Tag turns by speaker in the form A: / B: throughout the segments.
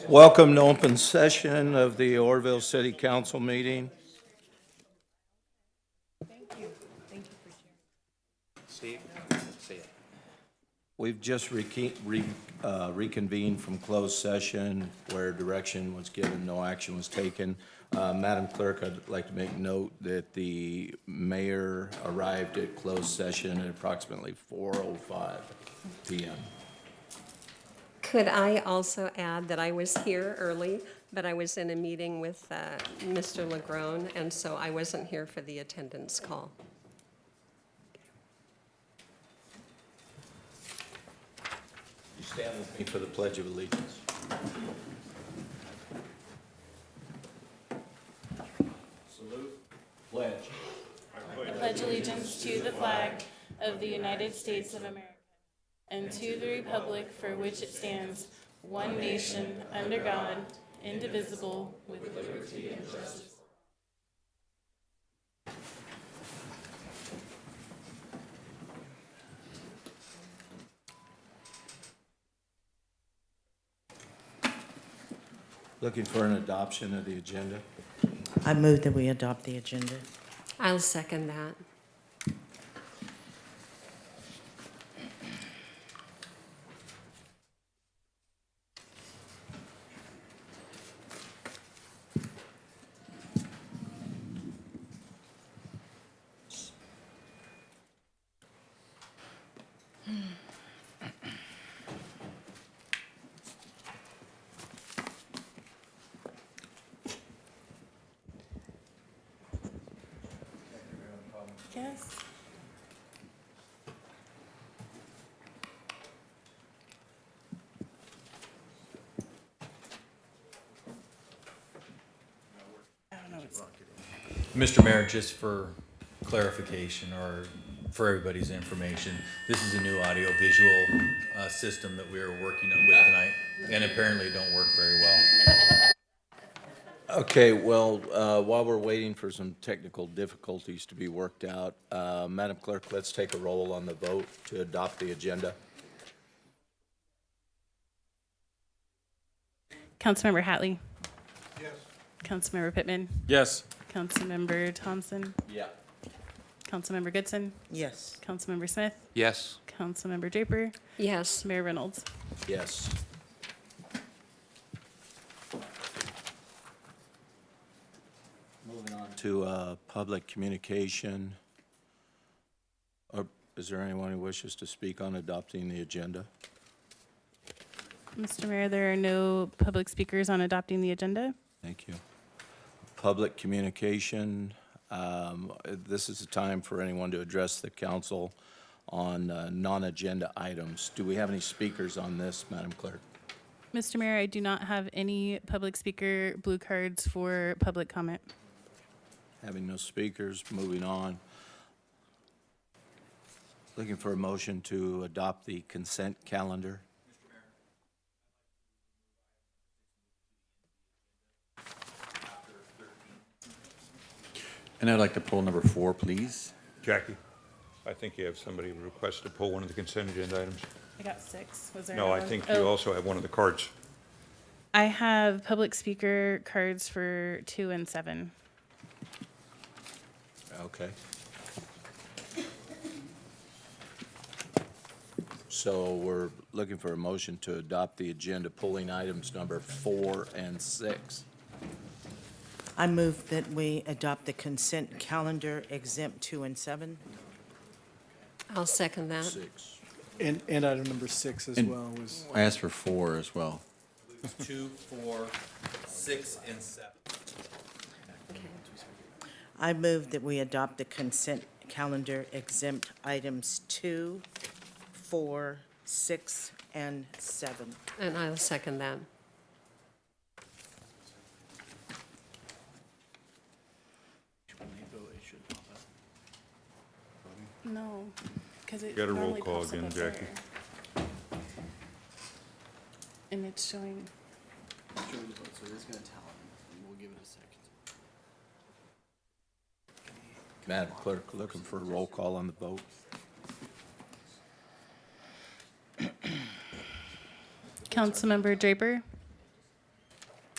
A: Welcome to open session of the Oroville City Council meeting. Steve, see it. We've just reconvened from closed session where direction was given, no action was taken. Madam Clerk, I'd like to make note that the mayor arrived at closed session at approximately 4:05 p.m.
B: Could I also add that I was here early, but I was in a meeting with Mr. Legrone, and so I wasn't here for the attendance call.
A: You stand with me for the Pledge of Allegiance. Salute. Pledge.
C: I pledge allegiance to the flag of the United States of America and to the republic for which it stands, one nation, under God, indivisible, with liberty and justice.
A: Looking for an adoption of the agenda.
D: I move that we adopt the agenda.
B: I'll second that.
C: Yes. I don't know what's.
E: Mr. Mayor, just for clarification or for everybody's information, this is a new audio-visual system that we are working with tonight, and apparently don't work very well.
A: Okay, well, while we're waiting for some technical difficulties to be worked out, Madam Clerk, let's take a roll on the vote to adopt the agenda.
C: Councilmember Hatley. Yes. Councilmember Pittman.
E: Yes.
C: Councilmember Thompson.
A: Yeah.
C: Councilmember Goodson.
D: Yes.
C: Councilmember Smith.
E: Yes.
C: Councilmember Draper.
B: Yes.
C: Mayor Reynolds.
A: Yes. Moving on to public communication. Or is there anyone who wishes to speak on adopting the agenda?
C: Mr. Mayor, there are no public speakers on adopting the agenda.
A: Thank you. Public communication. This is the time for anyone to address the council on non-agenda items. Do we have any speakers on this, Madam Clerk?
C: Mr. Mayor, I do not have any public speaker blue cards for public comment.
A: Having no speakers, moving on. Looking for a motion to adopt the consent calendar.
F: And I'd like to pull number 4, please.
G: Jackie, I think you have somebody request to pull one of the consent agenda items.
C: I got 6. Was there
G: No, I
C: another
G: think
C: one?
G: you
C: Oh,
G: also have one of the cards.
C: I have public speaker cards for 2 and 7.
A: Okay. So we're looking for a motion to adopt the agenda, pulling items number 4 and 6.
D: I move that we adopt the consent calendar exempt 2 and 7.
B: I'll second that.
A: 6.
H: And item number 6 as
F: And-
H: well was,
F: I asked for 4 as well.
E: 2, 4, 6, and 7.
D: I move that we adopt the consent calendar exempt items 2, 4, 6, and 7.
B: And I'll second that.
C: No, because it
G: Got a roll
C: normally
G: call
C: pops up
G: again,
C: up there.
G: Jackie.
C: And it's showing,
H: so it is going to tell him, and we'll give it a second.
A: Madam Clerk, looking for a roll call on the vote.
C: Councilmember Draper.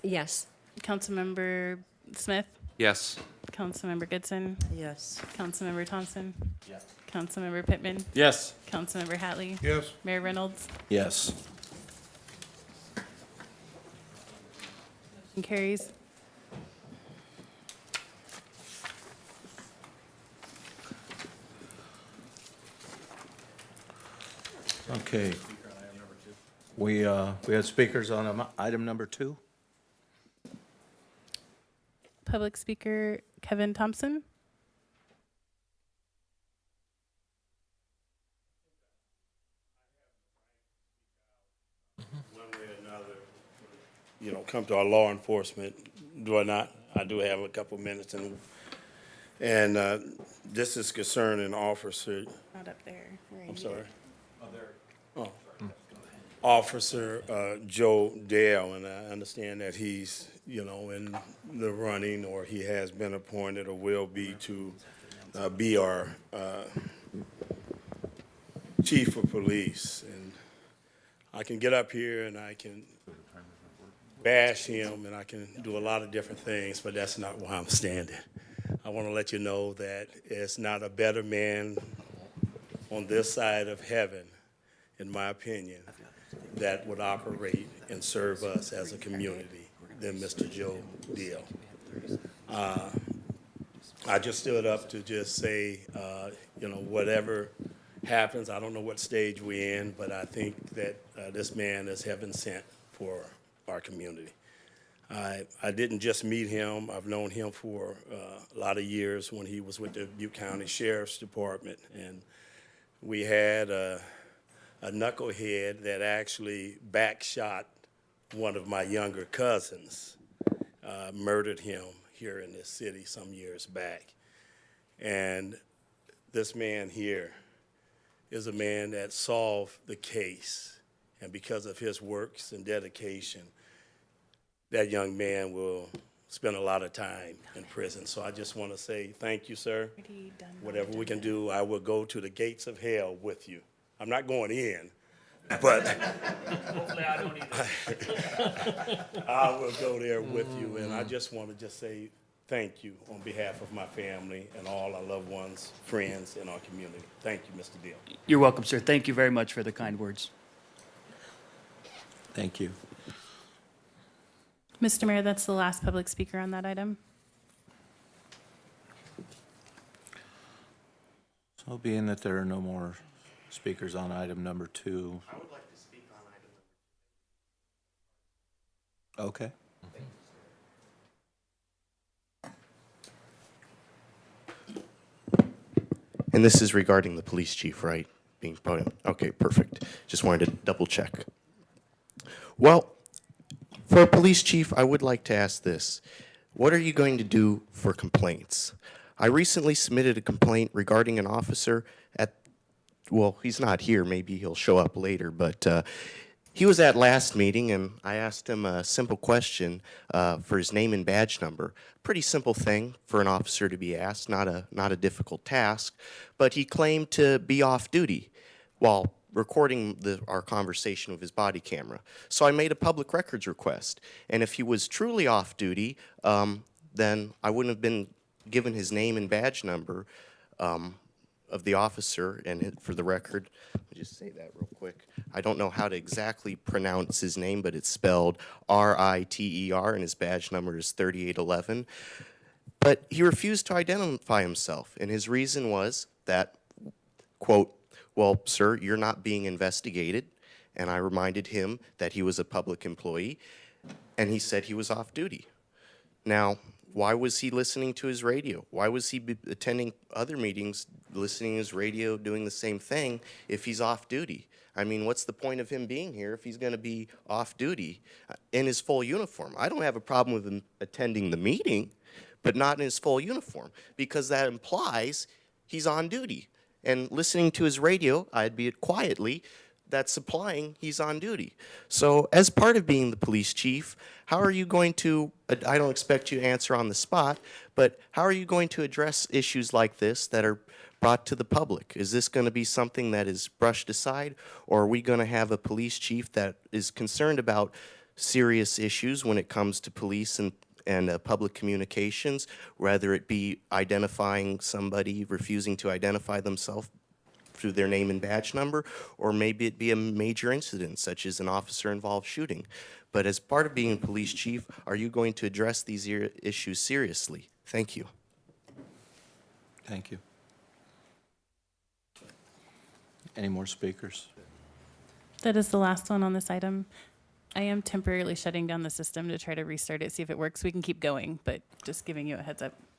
B: Yes.
C: Councilmember Smith,
I: Yes.
C: Councilmember Goodson,
D: Yes.
C: Councilmember Thompson. Yes. Councilmember Pittman,
I: Yes.
C: Councilmember Hatley.
G: Yes.
C: Mayor Reynolds.
A: Yes.
C: Motion carries.
A: Okay. We had speakers on item number 2.
C: Public speaker Kevin Thompson.
J: One way or another, come to our law enforcement, do I not? I do have a couple minutes, and this is concerning Officer,
C: Not up there.
J: I'm sorry. Oh. Officer Joe Dale, and I understand that he's, in the running, or he has been appointed or will be to be our chief of police. And I can get up here and I can bash him and I can do a lot of different things, but that's not why I'm standing. I want to let you know that it's not a better man on this side of heaven, in my opinion, that would operate and serve us as a community than Mr. Joe Deal. I just stood up to just say, whatever happens, I don't know what stage we're in, but I think that this man is heaven sent for our community. I didn't just meet him. I've known him for a lot of years when he was with the Butte County Sheriff's Department, and we had a knucklehead that actually backshot one of my younger cousins, murdered him here in this city some years back. And this man here is a man that solved the case, and because of his works and dedication, that young man will spend a lot of time in prison. So I just want to say thank you, sir. Whatever we can do, I will go to the gates of hell with you. I'm not going in, but hopefully I don't either. I will go there with you, and I just want to just say thank you on behalf of my family and all our loved ones, friends in our community. Thank you, Mr. Deal.
H: You're welcome, sir. Thank you very much for the kind words.
A: Thank you.
C: Mr. Mayor, that's the last public speaker on that item.
A: So being that there are no more speakers on item number 2.
J: I would like to speak on item
A: Okay.
K: And this is regarding the police chief, right? Being put in. Okay, perfect. Just wanted to double check. Well, for a police chief, I would like to ask this. What are you going to do for complaints? I recently submitted a complaint regarding an officer at, well, he's not here. Maybe he'll show up later, but he was at last meeting, and I asked him a simple question for his name and badge number. Pretty simple thing for an officer to be asked, not a difficult task. But he claimed to be off duty while recording our conversation with his body camera. So I made a public records request, and if he was truly off duty, then I wouldn't have been given his name and badge number of the officer. And for the record, let me just say that real quick. I don't know how to exactly pronounce his name, but it's spelled R-I-T-E-R, and his badge number is 3811. But he refused to identify himself, and his reason was that, quote, "Well, sir, you're not being investigated." And I reminded him that he was a public employee, and he said he was off duty. Now, why was he listening to his radio? Why was he attending other meetings, listening to his radio, doing the same thing if he's off duty? I mean, what's the point of him being here if he's going to be off duty in his full uniform? I don't have a problem with him attending the meeting, but not in his full uniform, because that implies he's on duty. And listening to his radio, albeit quietly, that's implying he's on duty. So as part of being the police chief, how are you going to, I don't expect you to answer on the spot, but how are you going to address issues like this that are brought to the public? Is this going to be something that is brushed aside, or are we going to have a police chief that is concerned about serious issues when it comes to police and public communications, whether it be identifying somebody refusing to identify themselves through their name and badge number, or maybe it be a major incident such as an officer-involved shooting. But as part of being a police chief, are you going to address these issues seriously? Thank you.
A: Thank you. Any more speakers?
I: That is the last one on this item. I am temporarily shutting down the system to try to restart it, see if it works. We can keep going, but just giving you a heads up.